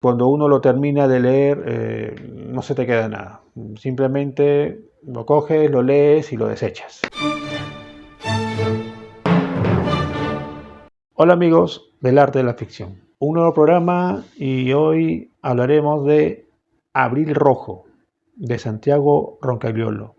cuando uno lo termina de leer, no se te queda nada. Simplemente lo coges, lo lees y lo desechas. Hola amigos del arte de la ficción. Un nuevo programa y hoy hablaremos de Abril Rojo, de Santiago Roncagliolo,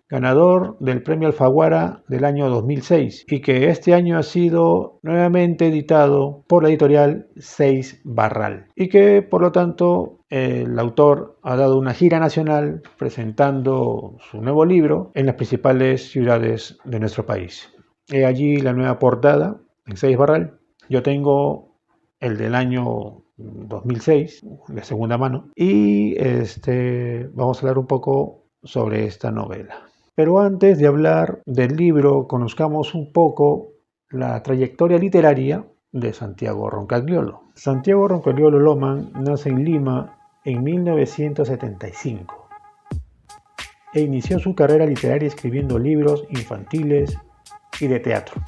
ganador del Premio Alfaguara del año 2006 y que este año ha sido nuevamente editado por la editorial Seis Barral y que por lo tanto el autor ha dado una gira nacional presentando su nuevo libro en las principales ciudades de nuestro país. He allí la nueva portada en Seis Barral. Yo tengo el del año 2006 de segunda mano y vamos a hablar un poco sobre esta novela. Pero antes de hablar del libro, conozcamos un poco la trayectoria literaria de Santiago Roncagliolo. Santiago Roncagliolo Loman nace en Lima en 1975 e inició su carrera literaria escribiendo libros infantiles y de teatro.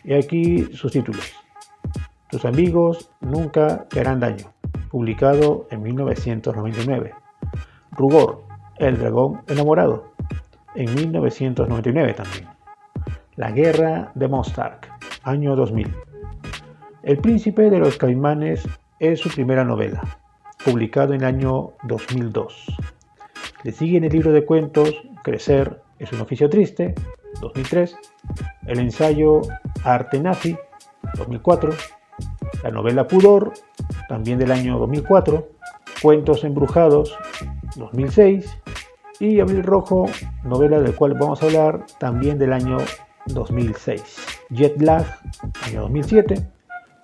Y aquí sus títulos: Tus amigos nunca te harán daño, publicado en 1999. Rugor, el dragón enamorado, en 1999 también. La guerra de Mostark, año 2000. El príncipe de los caimanes es su primera novela, publicado en el año 2002. Le siguen el libro de cuentos Crecer es un oficio triste, 2003. El ensayo Arte Nazi, 2004. La novela Pudor, también del año 2004. Cuentos embrujados, 2006. Y Abril Rojo, novela del cual vamos a hablar, también del año 2006. Jet Lag, año 2007.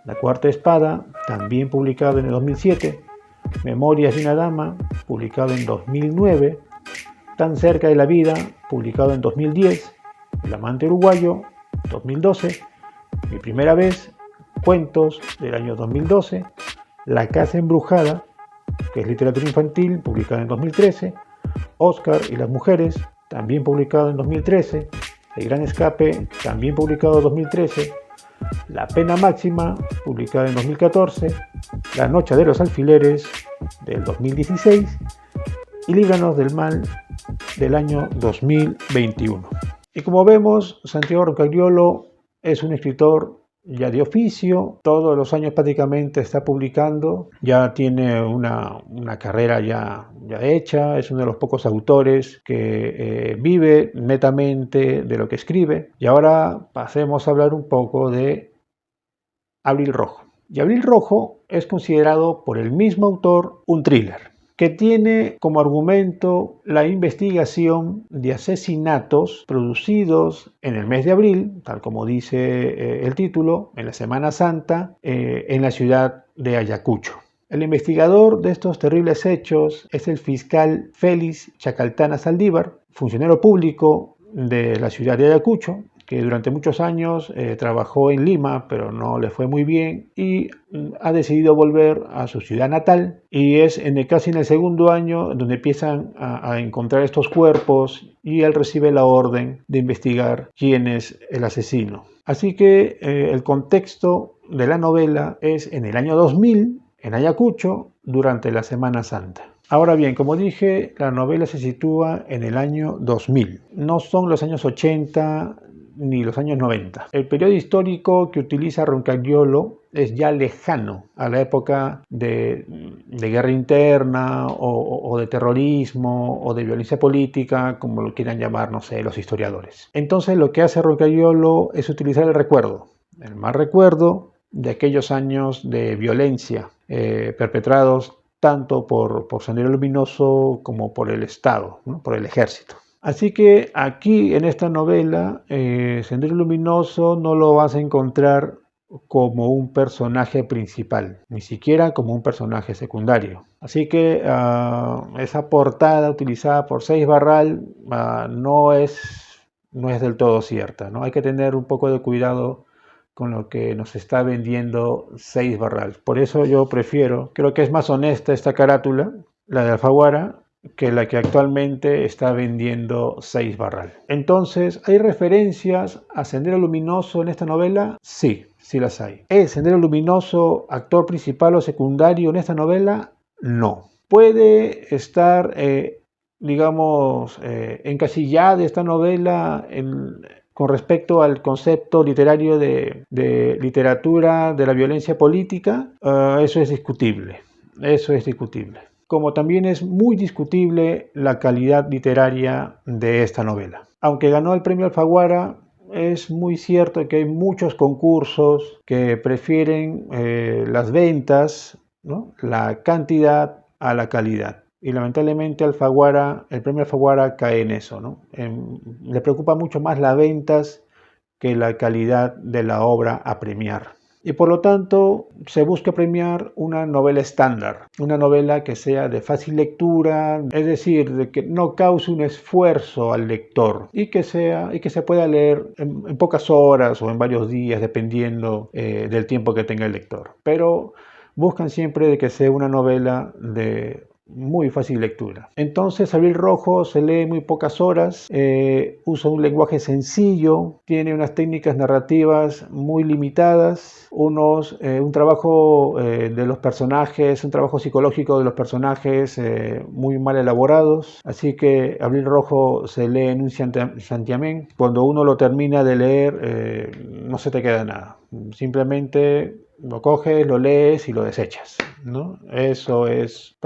La cuarta espada, también publicado en el 2007. Memorias de una dama, publicado en 2009. Tan cerca de la vida, publicado en 2010. El amante uruguayo, 2012. Mi primera vez, cuentos del año 2012. La casa embrujada, que es literatura infantil, publicada en 2013. Oscar y las mujeres, también publicado en 2013. El gran escape, también publicado en 2013. La pena máxima, publicada en 2014. La noche de los alfileres, del 2016. Y Líbranos del mal, del año 2021. Y como vemos, Santiago Roncagliolo es un escritor ya de oficio, todos los años prácticamente está publicando, ya tiene una carrera ya hecha, es uno de los pocos autores que vive netamente de lo que escribe. Y ahora pasemos a hablar un poco de Abril Rojo. Y Abril Rojo es considerado por el mismo autor un thriller que tiene como argumento la investigación de asesinatos producidos en el mes de abril, tal como dice el título, en la Semana Santa, en la ciudad de Ayacucho. El investigador de estos terribles hechos es el fiscal Félix Chacaltana Saldívar, funcionario público de la ciudad de Ayacucho, que durante muchos años trabajó en Lima, pero no le fue muy bien y ha decidido volver a su ciudad natal, y es casi en el segundo año donde empiezan a encontrar estos cuerpos y él recibe la orden de investigar quién es el asesino. Así que el contexto de la novela es en el año 2000, en Ayacucho, durante la Semana Santa. Ahora bien, como dije, la novela se sitúa en el año 2000. No son los años 80 ni los años 90. El periodo histórico que utiliza Roncagliolo es ya lejano a la época de guerra interna o de terrorismo o de violencia política, como lo quieran llamar, no sé, los historiadores. Entonces lo que hace Roncagliolo es utilizar el mal recuerdo de aquellos años de violencia perpetrados tanto por Sendero Luminoso como por el Estado, ¿no? Por el ejército. Así que aquí en esta novela, Sendero Luminoso no lo vas a encontrar como un personaje principal, ni siquiera como un personaje secundario. Así que esa portada utilizada por Seis Barral no es del todo cierta, ¿no? Hay que tener un poco de cuidado con lo que nos está vendiendo Seis Barral. Por eso yo creo que es más honesta esta carátula, la de Alfaguara, que la que actualmente está vendiendo Seis Barral. Entonces, ¿hay referencias a Sendero Luminoso en esta novela? Sí, Sí las hay. ¿Es Sendero Luminoso actor principal o secundario en esta novela? No. Puede estar, encasillada esta novela con respecto al concepto literario de literatura de la violencia política. Eso es discutible. Eso es discutible. Como también es muy discutible la calidad literaria de esta novela. Aunque ganó el premio Alfaguara, es muy cierto que hay muchos concursos que prefieren las ventas, ¿no?, la cantidad a la calidad. Y lamentablemente el premio Alfaguara cae en eso, ¿no? Le preocupa mucho más las ventas que la calidad de la obra a premiar. Y por lo tanto se busca premiar una novela estándar, una novela que sea de fácil lectura, es decir, de que no cause un esfuerzo al lector y que se pueda leer en pocas horas o en varios días, dependiendo del tiempo que tenga el lector. Pero buscan siempre de que sea una novela de muy fácil lectura. Entonces, Abril Rojo se lee muy pocas horas, usa un lenguaje sencillo, tiene unas técnicas narrativas muy limitadas, un trabajo de los personajes, un trabajo psicológico de los personajes muy mal elaborados. Así que Abril Rojo se lee en un santiamén. Cuando uno lo termina de leer, no se te queda nada. Simplemente lo coges, lo lees y lo desechas, ¿no? Eso es,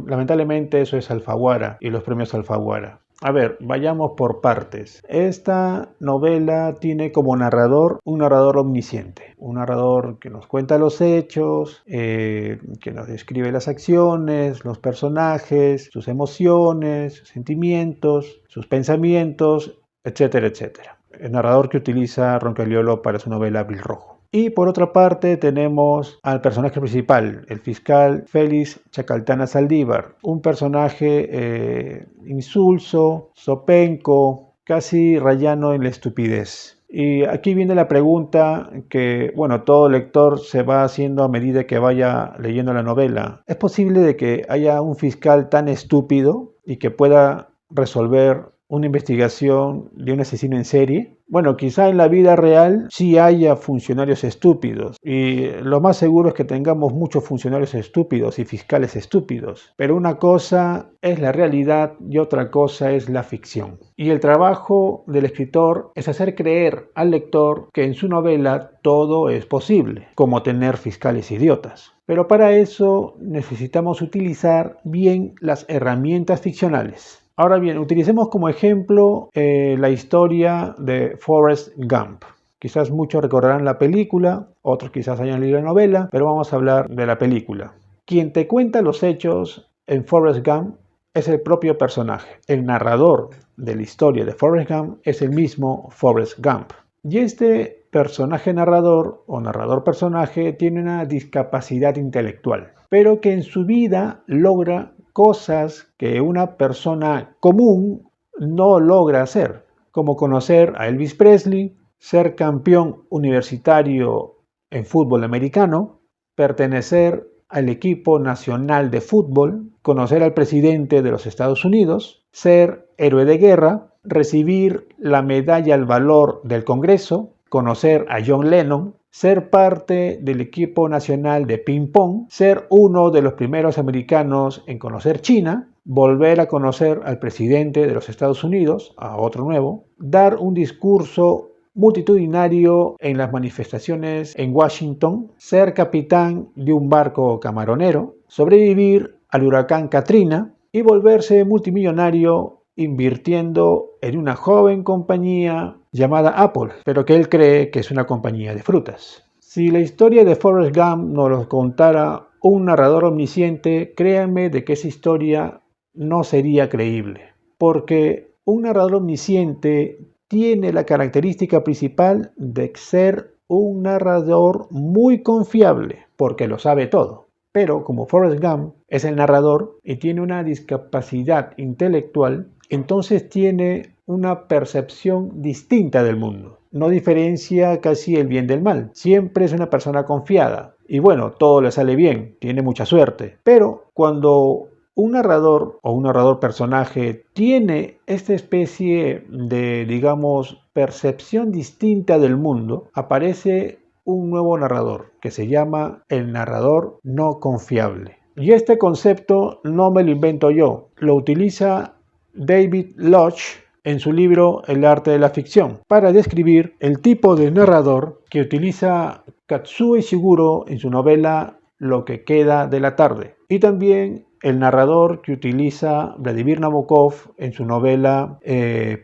lamentablemente, eso es Alfaguara y los premios Alfaguara. A ver, vayamos por partes. Esta novela tiene como narrador un narrador omnisciente, un narrador que nos cuenta los hechos, que nos describe las acciones, los personajes, sus emociones, sus sentimientos, sus pensamientos, etcétera, etcétera. El narrador que utiliza Roncagliolo para su novela Abril Rojo. Y por otra parte tenemos al personaje principal, el fiscal Félix Chacaltana Saldívar, un personaje insulso, zopenco, casi rayano en la estupidez. Y aquí viene la pregunta que, bueno, todo lector se va haciendo a medida que vaya leyendo la novela. ¿Es posible de que haya un fiscal tan estúpido y que pueda resolver una investigación de un asesino en serie? Bueno, quizá en la vida real sí haya funcionarios estúpidos y lo más seguro es que tengamos muchos funcionarios estúpidos y fiscales estúpidos, pero una cosa es la realidad y otra cosa es la ficción. Y el trabajo del escritor es hacer creer al lector que en su novela todo es posible, como tener fiscales idiotas. Pero para eso necesitamos utilizar bien las herramientas ficcionales. Ahora bien, utilicemos como ejemplo la historia de Forrest Gump. Quizás muchos recordarán la película, otros quizás hayan leído la novela, pero vamos a hablar de la película. Quien te cuenta los hechos en Forrest Gump es el propio personaje. El narrador de la historia de Forrest Gump es el mismo Forrest Gump. Y este personaje narrador o narrador personaje tiene una discapacidad intelectual, pero que en su vida logra cosas que una persona común no logra hacer, como conocer a Elvis Presley, ser campeón universitario en fútbol americano, pertenecer al equipo nacional de fútbol, conocer al presidente de los Estados Unidos, ser héroe de guerra, recibir la medalla al valor del Congreso, conocer a John Lennon, ser parte del equipo nacional de ping-pong, ser uno de los primeros americanos en conocer China, volver a conocer al presidente de los Estados Unidos, a otro nuevo, dar un discurso multitudinario en las manifestaciones en Washington, ser capitán de un barco camaronero, sobrevivir al huracán Katrina y volverse multimillonario invirtiendo en una joven compañía llamada Apple, pero que él cree que es una compañía de frutas. Si la historia de Forrest Gump nos lo contara un narrador omnisciente, créanme de que esa historia no sería creíble, porque un narrador omnisciente tiene la característica principal de ser un narrador muy confiable, porque lo sabe todo. Pero como Forrest Gump es el narrador y tiene una discapacidad intelectual, entonces tiene una percepción distinta del mundo. No diferencia casi el bien del mal. Siempre es una persona confiada. Y bueno, todo le sale bien, tiene mucha suerte. Pero cuando un narrador o un narrador personaje tiene esta especie de, digamos, percepción distinta del mundo, aparece un nuevo narrador que se llama el narrador no confiable. Y este concepto no me lo invento yo, lo utiliza David Lodge en su libro El arte de la ficción para describir el tipo de narrador que utiliza Kazuo Ishiguro en su novela Lo que queda de la tarde, y también el narrador que utiliza Vladimir Nabokov en su novela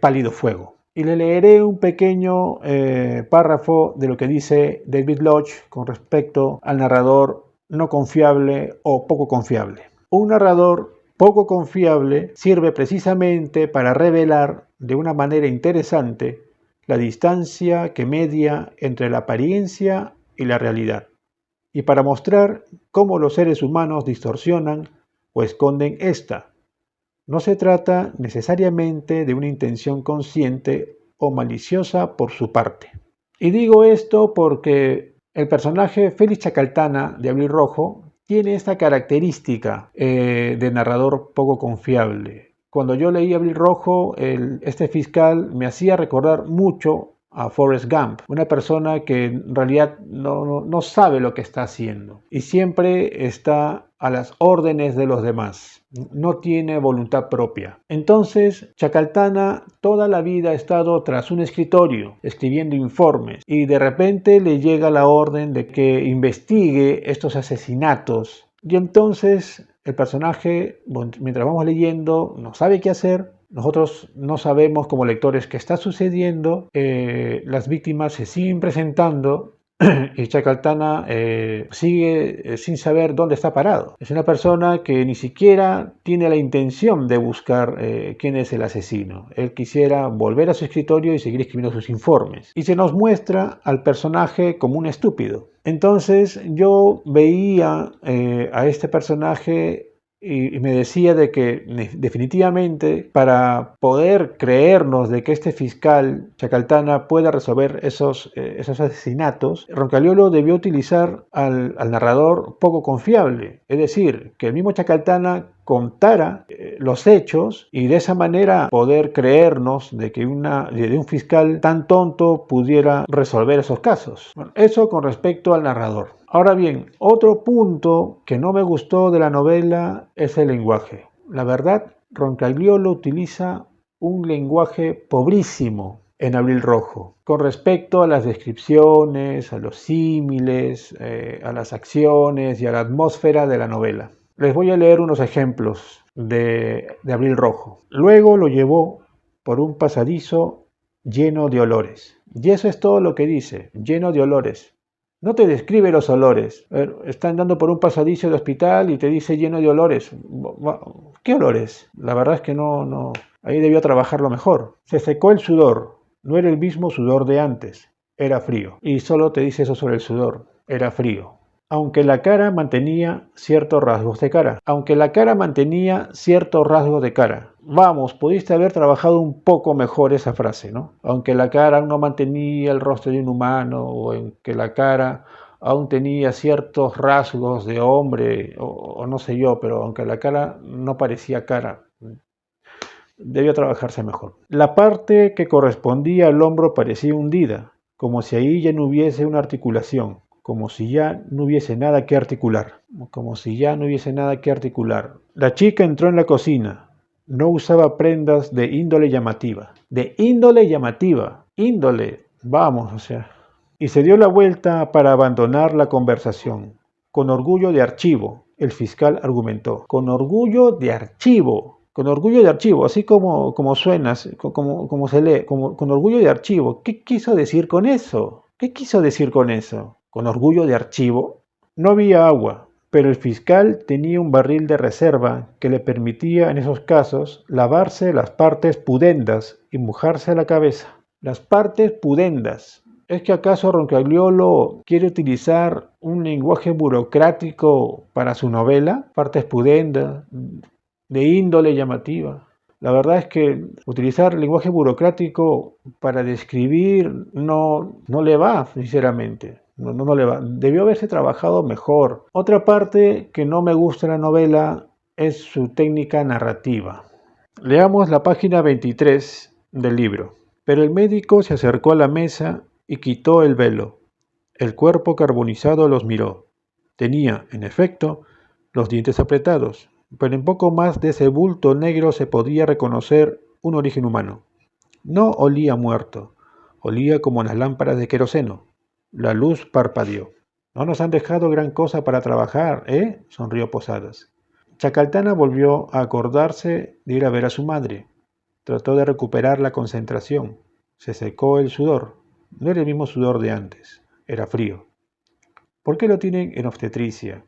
Pálido Fuego. Y le leeré un pequeño párrafo de lo que dice David Lodge con respecto al narrador no confiable o poco confiable. Un narrador poco confiable sirve precisamente para revelar de una manera interesante la distancia que media entre la apariencia y la realidad, y para mostrar cómo los seres humanos distorsionan o esconden esta. No se trata necesariamente de una intención consciente o maliciosa por su parte. Y digo esto porque el personaje Félix Chacaltana de Abril Rojo tiene esta característica de narrador poco confiable. Cuando yo leí Abril Rojo, este fiscal me hacía recordar mucho a Forrest Gump, una persona que en realidad no sabe lo que está haciendo y siempre está a las órdenes de los demás, no tiene voluntad propia. Entonces, Chacaltana toda la vida ha estado tras un escritorio, escribiendo informes, y de repente le llega la orden de que investigue estos asesinatos. Y entonces el personaje, mientras vamos leyendo, no sabe qué hacer. Nosotros no sabemos como lectores qué está sucediendo, las víctimas se siguen presentando y Chacaltana sigue sin saber dónde está parado. Es una persona que ni siquiera tiene la intención de buscar quién es el asesino. Él quisiera volver a su escritorio y seguir escribiendo sus informes. Y se nos muestra al personaje como un estúpido. Entonces yo veía a este personaje y me decía de que definitivamente para poder creernos de que este fiscal Chacaltana pueda resolver esos asesinatos, Roncaliolo debió utilizar al narrador poco confiable, es decir, que el mismo Chacaltana contara los hechos y de esa manera poder creernos de que de un fiscal tan tonto pudiera resolver esos casos. Bueno, eso con respecto al narrador. Ahora bien, otro punto que no me gustó de la novela es el lenguaje. La verdad, Roncagliolo utiliza un lenguaje pobrísimo en Abril Rojo, con respecto a las descripciones, a los símiles, a las acciones y a la atmósfera de la novela. Les voy a leer unos ejemplos de Abril Rojo. Luego lo llevó por un pasadizo lleno de olores. Y eso es todo lo que dice, lleno de olores. No te describe los olores. Está andando por un pasadizo de hospital y te dice lleno de olores. ¿Qué olores? La verdad es que no. Ahí debió trabajarlo mejor. Se secó el sudor. No era el mismo sudor de antes. Era frío. Y solo te dice eso sobre el sudor. Era frío. Aunque la cara mantenía ciertos rasgos de cara. Aunque la cara mantenía ciertos rasgos de cara. Vamos, pudiste haber trabajado un poco mejor esa frase, ¿no? Aunque la cara aún no mantenía el rostro de un humano, o en que la cara aún tenía ciertos rasgos de hombre, o no sé yo, pero aunque la cara no parecía cara, debió trabajarse mejor. La parte que correspondía al hombro parecía hundida, como si ahí ya no hubiese una articulación. Como si ya no hubiese nada que articular. Como si ya no hubiese nada que articular. La chica entró en la cocina. No usaba prendas de índole llamativa. De índole llamativa. Índole. Vamos, o sea. Y se dio la vuelta para abandonar la conversación. Con orgullo de archivo, el fiscal argumentó. Con orgullo de archivo. Con orgullo de archivo, así como suena, como se lee. Con orgullo de archivo. ¿Qué quiso decir con eso? ¿Qué quiso decir con eso? Con orgullo de archivo. No había agua, pero el fiscal tenía un barril de reserva que le permitía en esos casos lavarse las partes pudendas y mojarse la cabeza. Las partes pudendas. ¿Es que acaso Roncagliolo quiere utilizar un lenguaje burocrático para su novela? Partes pudendas, de índole llamativa. La verdad es que utilizar lenguaje burocrático para describir no le va, sinceramente. No le va. Debió haberse trabajado mejor. Otra parte que no me gusta de la novela es su técnica narrativa. Leamos la página 23 del libro. Pero el médico se acercó a la mesa y quitó el velo. El cuerpo carbonizado los miró. Tenía, en efecto, los dientes apretados, pero en poco más de ese bulto negro se podía reconocer un origen humano. No olía muerto, olía como las lámparas de queroseno. La luz parpadeó. No nos han dejado gran cosa para trabajar, ¿eh? Sonrió Posadas. Chacaltana volvió a acordarse de ir a ver a su madre. Trató de recuperar la concentración. Se secó el sudor. No era el mismo sudor de antes. Era frío. ¿Por qué lo tienen en obstetricia?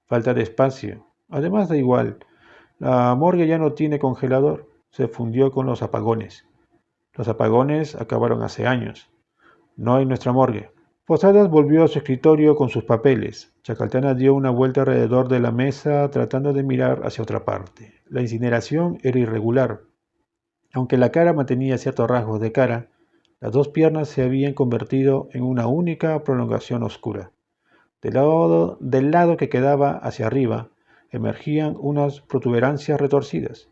Falta de espacio. Además da igual. La morgue ya no tiene congelador. Se fundió con los apagones. Los apagones acabaron hace años. No hay nuestra morgue. Posadas volvió a su escritorio con sus papeles. Chacaltana dio una vuelta alrededor de la mesa tratando de mirar hacia otra parte. La incineración era irregular. Aunque la cara mantenía ciertos rasgos de cara, las dos piernas se habían convertido en una única prolongación oscura. Del lado que quedaba hacia arriba emergían unas protuberancias retorcidas,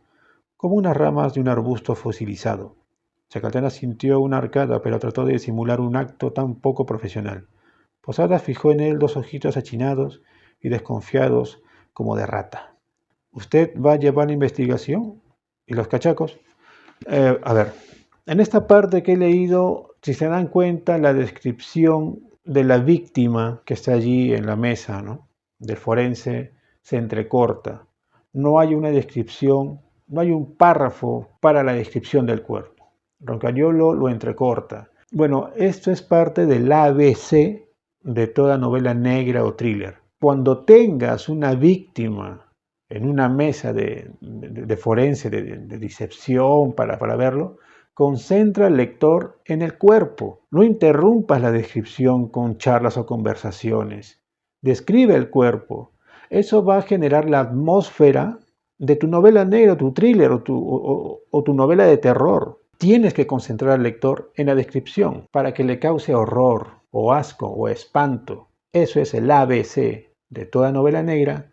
como unas ramas de un arbusto fosilizado. Chacaltana sintió una arcada, pero trató de disimular un acto tan poco profesional. Posadas fijó en él dos ojitos achinados y desconfiados como de rata. ¿Usted va a llevar la investigación? ¿Y los cachacos? A ver, en esta parte que he leído, si se dan cuenta, la descripción de la víctima que está allí en la mesa, ¿no?, del forense, se entrecorta. No hay una descripción, no hay un párrafo para la descripción del cuerpo. Roncaliolo lo entrecorta. Bueno, esto es parte del ABC de toda novela negra o thriller. Cuando tengas una víctima en una mesa de forense, de disección para verlo, concentra al lector en el cuerpo. No interrumpas la descripción con charlas o conversaciones. Describe el cuerpo. Eso va a generar la atmósfera de tu novela negra, tu thriller o tu novela de terror. Tienes que concentrar al lector en la descripción para que le cause horror o asco o espanto. Eso es el ABC de toda novela negra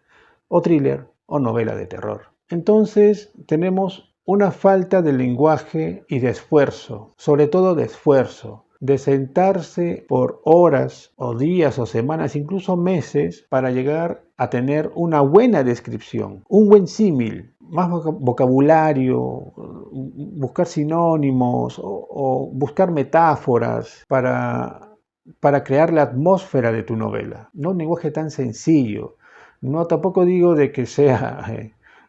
o thriller o novela de terror. Entonces tenemos una falta de lenguaje y de esfuerzo, sobre todo de esfuerzo, de sentarse por horas o días o semanas, incluso meses, para llegar a tener una buena descripción, un buen símil, más vocabulario, buscar sinónimos o buscar metáforas para crear la atmósfera de tu novela. No un lenguaje tan sencillo. No, tampoco digo de que sea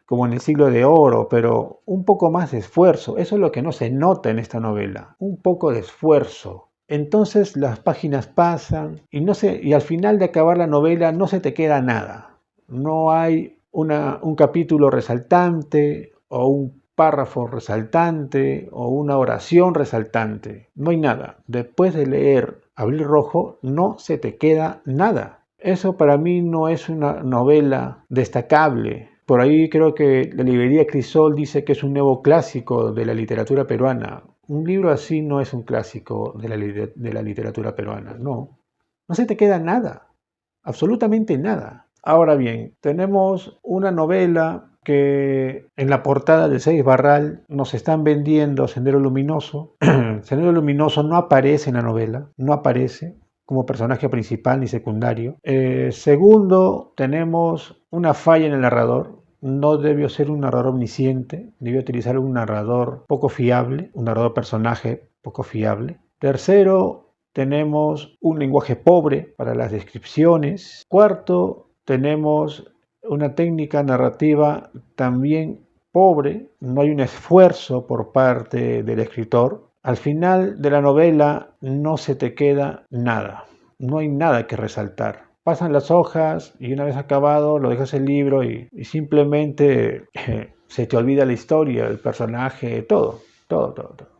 como en el siglo de oro, pero un poco más de esfuerzo. Eso es lo que no se nota en esta novela. Un poco de esfuerzo. Entonces las páginas pasan y al final de acabar la novela no se te queda nada. No hay un capítulo resaltante o un párrafo resaltante o una oración resaltante. No hay nada. Después de leer Abril Rojo no se te queda nada. Eso para mí no es una novela destacable. Por ahí creo que la librería Crisol dice que es un nuevo clásico de la literatura peruana. Un libro así no es un clásico de la literatura peruana, no. No se te queda nada, absolutamente nada. Ahora bien, tenemos una novela que en la portada de Seis Barral nos están vendiendo Sendero Luminoso. Sendero Luminoso no aparece en la novela, no aparece como personaje principal ni secundario. Segundo, tenemos una falla en el narrador. No debió ser un narrador omnisciente, debió utilizar un narrador poco fiable, un narrador personaje poco fiable. Tercero, tenemos un lenguaje pobre para las descripciones. Cuarto, tenemos una técnica narrativa también pobre, no hay un esfuerzo por parte del escritor. Al final de la novela no se te queda nada, no hay nada que resaltar. Pasan las hojas y una vez acabado lo dejas el libro y simplemente se te olvida la historia, el personaje, todo.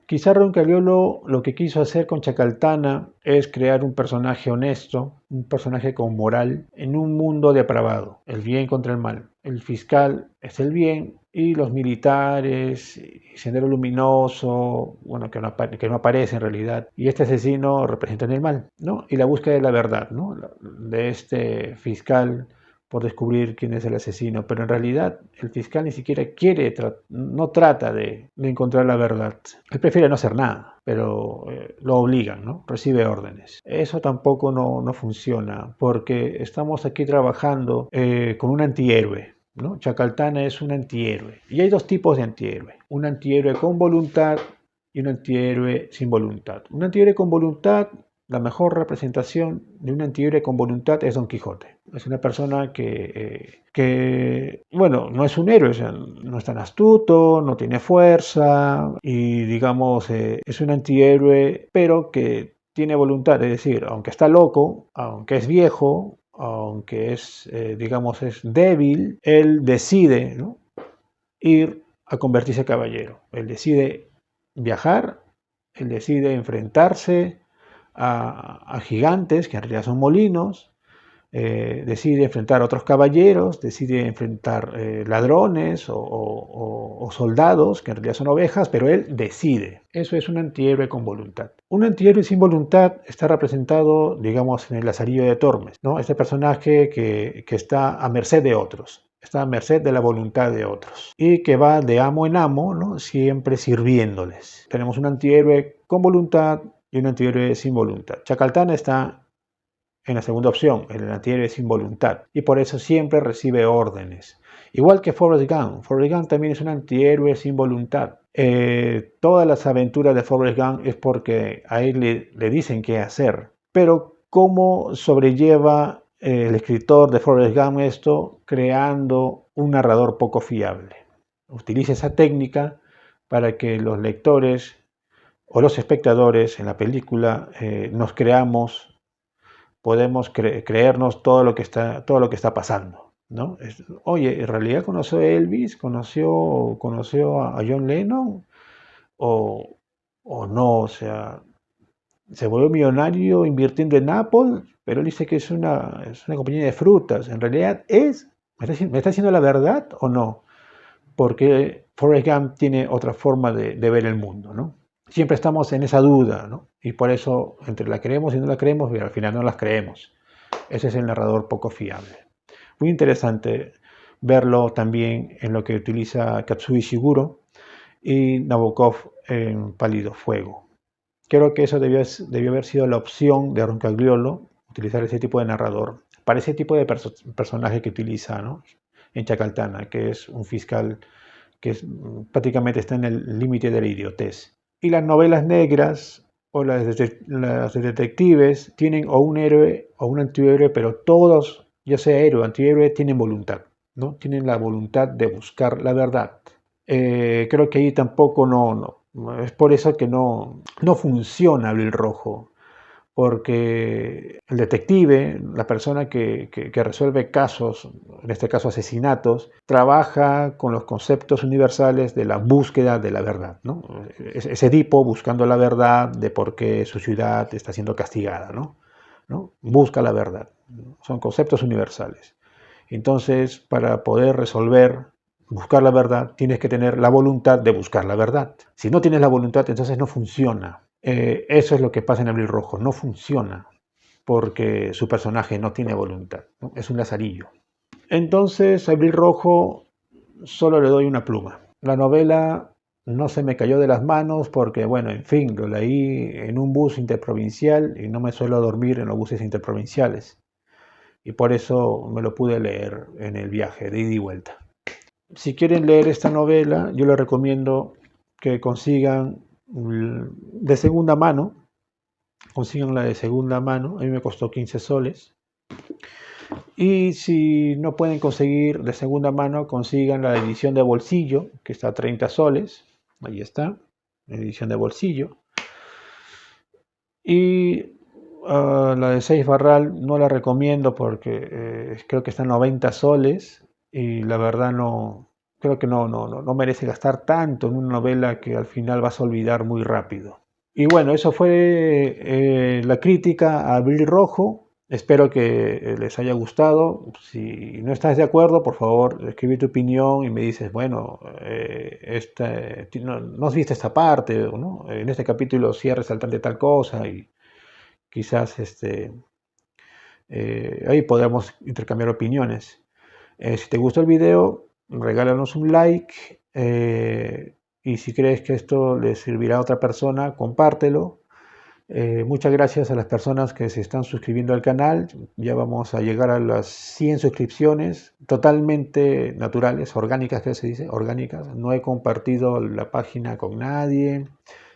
Quizá Roncaliolo lo que quiso hacer con Chacaltana es crear un personaje honesto, un personaje con moral en un mundo depravado, el bien contra el mal. El fiscal es el bien y los militares, y Sendero Luminoso, bueno, que no aparece en realidad, y este asesino representan el mal, ¿no? Y la búsqueda de la verdad, ¿no?, de este fiscal por descubrir quién es el asesino, pero en realidad el fiscal ni siquiera quiere, no trata de encontrar la verdad. Él prefiere no hacer nada, pero lo obligan, ¿no? Recibe órdenes. Eso tampoco no funciona, porque estamos aquí trabajando con un antihéroe, ¿no? Chacaltana es un antihéroe. Y hay dos tipos de antihéroe. Un antihéroe con voluntad y un antihéroe sin voluntad. Un antihéroe con voluntad, la mejor representación de un antihéroe con voluntad es Don Quijote. Es una persona bueno, no es un héroe, o sea, no es tan astuto, no tiene fuerza y digamos es un antihéroe, pero que tiene voluntad, es decir, aunque está loco, aunque es viejo, aunque es, digamos, es débil, él decide, ¿no?, ir a convertirse en caballero. Él decide viajar, él decide enfrentarse a gigantes, que en realidad son molinos, decide enfrentar a otros caballeros, decide enfrentar ladrones o soldados, que en realidad son ovejas, pero él decide. Eso es un antihéroe con voluntad. Un antihéroe sin voluntad está representado, digamos, en el Lazarillo de Tormes, ¿no? Este personaje que está a merced de otros. Está a merced de la voluntad de otros y que va de amo en amo, ¿no?, siempre sirviéndoles. Tenemos un antihéroe con voluntad y un antihéroe sin voluntad. Chacaltán está en la segunda opción, el antihéroe sin voluntad, y por eso siempre recibe órdenes. Igual que Forrest Gump. Forrest Gump también es un antihéroe sin voluntad. Todas las aventuras de Forrest Gump es porque a él le dicen qué hacer. Pero ¿cómo sobrelleva el escritor de Forrest Gump esto? Creando un narrador poco fiable. Utiliza esa técnica para que los lectores o los espectadores en la película nos podemos creernos todo lo que está pasando, ¿no? Oye, ¿en realidad conoció a Elvis? ¿Conoció a John Lennon? ¿O no? O sea, se volvió millonario invirtiendo en Apple, pero él dice que es una compañía de frutas. En realidad ¿me está diciendo la verdad o no? Porque Forrest Gump tiene otra forma de ver el mundo, ¿no? Siempre estamos en esa duda, ¿no? Y por eso, entre la creemos y no la creemos, pero al final no las creemos. Ese es el narrador poco fiable. Muy interesante verlo también en lo que utiliza Katsuo Ishiguro y Nabokov en Pálido Fuego. Creo que eso debió haber sido la opción de Roncagliolo, utilizar ese tipo de narrador, para ese tipo de personaje que utiliza, ¿no?, en Chacaltana, que es un fiscal que prácticamente está en el límite de la idiotez. Y las novelas negras o las de detectives tienen o un héroe o un antihéroe, pero todos, ya sea héroe o antihéroe, tienen voluntad, ¿no? Tienen la voluntad de buscar la verdad. Creo que ahí tampoco es por eso que no funciona Abril Rojo, porque el detective, la persona que resuelve casos, en este caso asesinatos, trabaja con los conceptos universales de la búsqueda de la verdad, ¿no? Es Edipo buscando la verdad de por qué su ciudad está siendo castigada, ¿no? Busca la verdad. Son conceptos universales. Entonces, para poder buscar la verdad, tienes que tener la voluntad de buscar la verdad. Si no tienes la voluntad, entonces no funciona. Eso es lo que pasa en Abril Rojo, no funciona porque su personaje no tiene voluntad, ¿no? Es un lazarillo. Entonces, a Abril Rojo solo le doy una pluma. La novela no se me cayó de las manos porque, bueno, en fin, lo leí en un bus interprovincial y no me suelo dormir en los buses interprovinciales. Y por eso me lo pude leer en el viaje de ida y vuelta. Si quieren leer esta novela, yo les recomiendo que consigan de segunda mano, consíganla de segunda mano, a mí me costó 15 soles. Y si no pueden conseguir de segunda mano, consigan la edición de bolsillo, que está a 30 soles, ahí está, la edición de bolsillo. Y la de 6 Barral no la recomiendo porque creo que está a 90 soles y la verdad creo que no merece gastar tanto en una novela que al final vas a olvidar muy rápido. Y bueno, eso fue la crítica a Abril Rojo. Espero que les haya gustado. Si no estás de acuerdo, por favor, escribe tu opinión y me dices, bueno, no has visto esta parte, ¿no? En este capítulo sí resaltante tal cosa y quizás Ahí podemos intercambiar opiniones. Si te gustó el video, regálanos un like. Y si crees que esto le servirá a otra persona, compártelo. Muchas gracias a las personas que se están suscribiendo al canal. Ya vamos a llegar a las 100 suscripciones, totalmente naturales, orgánicas, que se dice, orgánicas. No he compartido la página con nadie.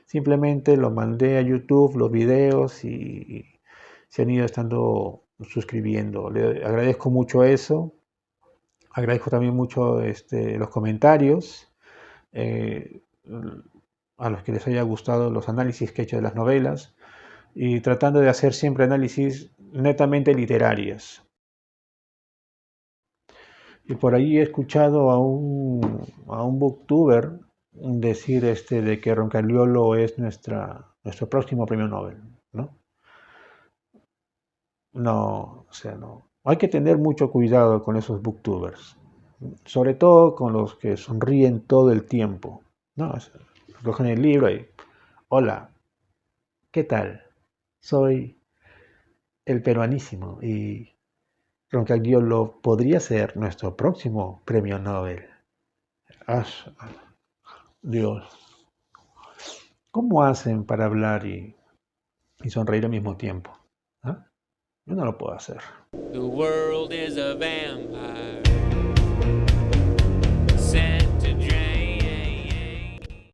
Simplemente lo mandé a YouTube, los videos, y se han ido estando suscribiendo. Le agradezco mucho eso. Agradezco también mucho los comentarios. eh, a los que les haya gustado los análisis que he hecho de las novelas, y tratando de hacer siempre análisis netamente literarios. Y por ahí he escuchado a un booktuber decir de que Roncaliolo es nuestro próximo premio Nobel, ¿no? No, o sea, no. Hay que tener mucho cuidado con esos booktubers, sobre todo con los que sonríen todo el tiempo, ¿no? O sea, cogen el libro y, hola, ¿qué tal? Soy el peruanísimo y Roncaggiolo podría ser nuestro próximo premio Nobel. Ah, Dios, ¿cómo hacen para hablar y sonreír al mismo tiempo? ¿Ah? Yo no lo puedo hacer. The world is a vampire.